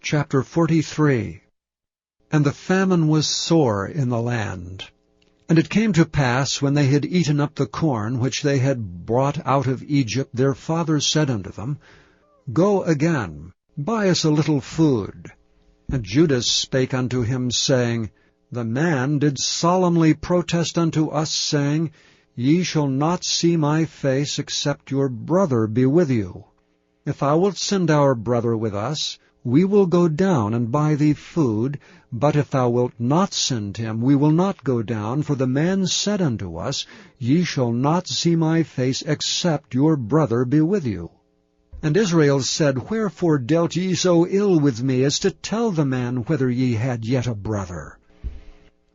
Chapter 43. And the famine was sore in the land. And it came to pass, when they had eaten up the corn which they had brought out of Egypt, their father said unto them, Go again, buy us a little food. And Judas spake unto him, saying, The man did solemnly protest unto us, saying, Ye shall not see my face, except your brother be with you. If thou wilt send our brother with us, we will go down and buy thee food, but if thou wilt not send him, we will not go down, for the man said unto us, Ye shall not see my face, except your brother be with you. And Israel said, Wherefore dealt ye so ill with me, as to tell the man whether ye had yet a brother?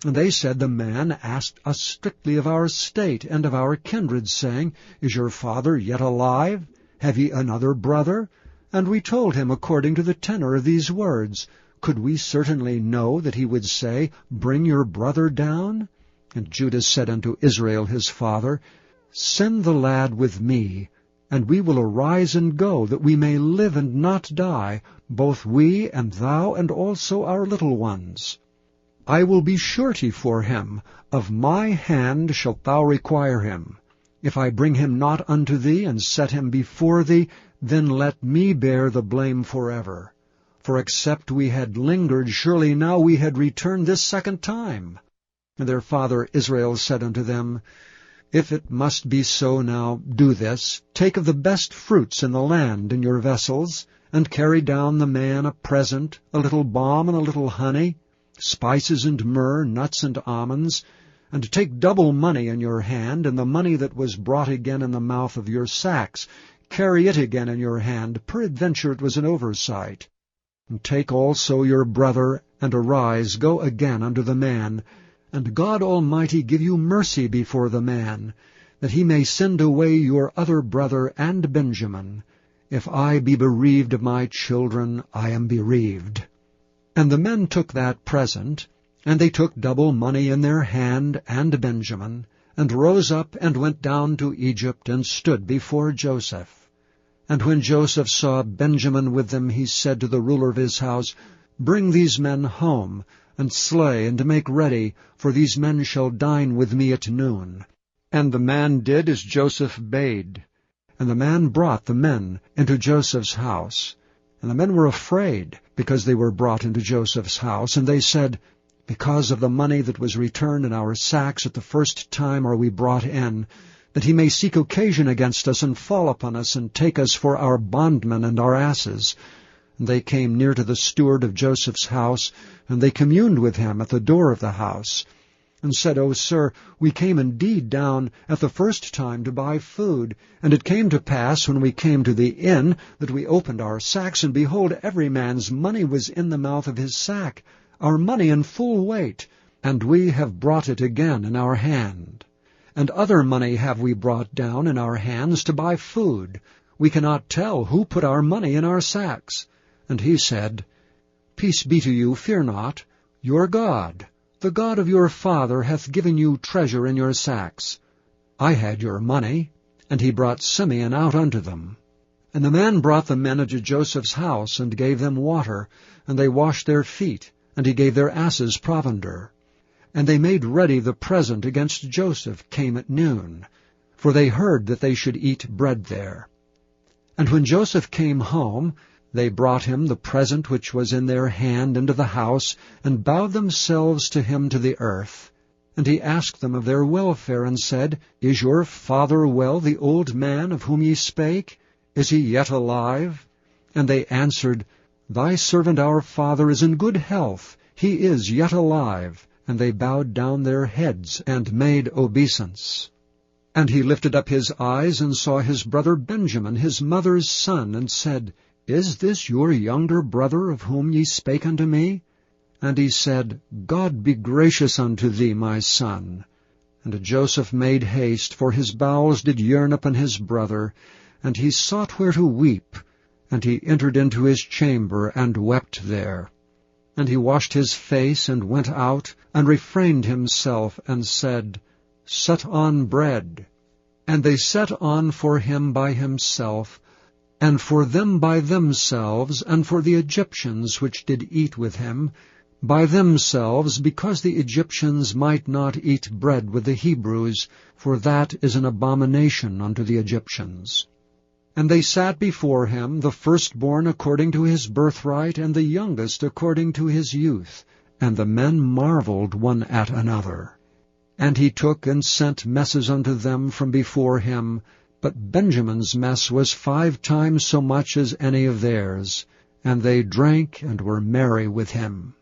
And they said, The man asked us strictly of our state and of our kindred, saying, Is your father yet alive? Have ye another brother? And we told him according to the tenor of these words. Could we certainly know that he would say, Bring your brother down? And Judas said unto Israel his father, Send the lad with me, and we will arise and go, that we may live and not die, both we and thou, and also our little ones. I will be surety for him. Of my hand shalt thou require him. If I bring him not unto thee, and set him before thee, then let me bear the blame forever. For except we had lingered, surely now we had returned this second time. And their father Israel said unto them, If it must be so now, do this. Take of the best fruits in the land in your vessels, and carry down the man a present, a little balm and a little honey, spices and myrrh, nuts and almonds, and take double money in your hand, and the money that was brought again in the mouth of your sacks, carry it again in your hand, peradventure it was an oversight. And take also your brother, and arise, go again unto the man, and God Almighty give you mercy before the man, that he may send away your other brother and Benjamin. If I be bereaved of my children, I am bereaved. And the men took that present, and they took double money in their hand and Benjamin, and rose up and went down to Egypt, and stood before Joseph. And when Joseph saw Benjamin with them, he said to the ruler of his house, Bring these men home, and slay, and make ready, for these men shall dine with me at noon. And the man did as Joseph bade. And the man brought the men into Joseph's house. And the men were afraid, because they were brought into Joseph's house. And they said, Because of the money that was returned in our sacks at the first time are we brought in, that he may seek occasion against us, and fall upon us, and take us for our bondmen and our asses. And they came near to the steward of Joseph's house, and they communed with him at the door of the house, and said, O sir, we came indeed down at the first time to buy food. And it came to pass, when we came to the inn, that we opened our sacks, and behold, every man's money was in the mouth of his sack, our money in full weight, and we have brought it again in our hand. And other money have we brought down in our hands to buy food. We cannot tell who put our money in our sacks. And he said, Peace be to you, fear not. Your God, the God of your father, hath given you treasure in your sacks. I had your money. And he brought Simeon out unto them. And the man brought the men into Joseph's house, and gave them water, and they washed their feet, and he gave their asses provender. And they made ready the present against Joseph came at noon, for they heard that they should eat bread there. And when Joseph came home, they brought him the present which was in their hand into the house, and bowed themselves to him to the earth. And he asked them of their welfare, and said, Is your father well, the old man of whom ye spake? Is he yet alive? And they answered, Thy servant our father is in good health, he is yet alive. And they bowed down their heads, and made obeisance. And he lifted up his eyes, and saw his brother Benjamin, his mother's son, and said, Is this your younger brother, of whom ye spake unto me? And he said, God be gracious unto thee, my son. And Joseph made haste, for his bowels did yearn upon his brother, and he sought where to weep. And he entered into his chamber, and wept there. And he washed his face, and went out, and refrained himself, and said, Set on bread. And they set on for him by himself, and for them by themselves, and for the Egyptians which did eat with him, by themselves, because the Egyptians might not eat bread with the Hebrews, for that is an abomination unto the Egyptians. And they sat before him, the firstborn according to his birthright, and the youngest according to his youth. And the men marveled one at another. And he took and sent messes unto them from before him, but Benjamin's mess was 5 times so much as any of theirs. And they drank and were merry with him.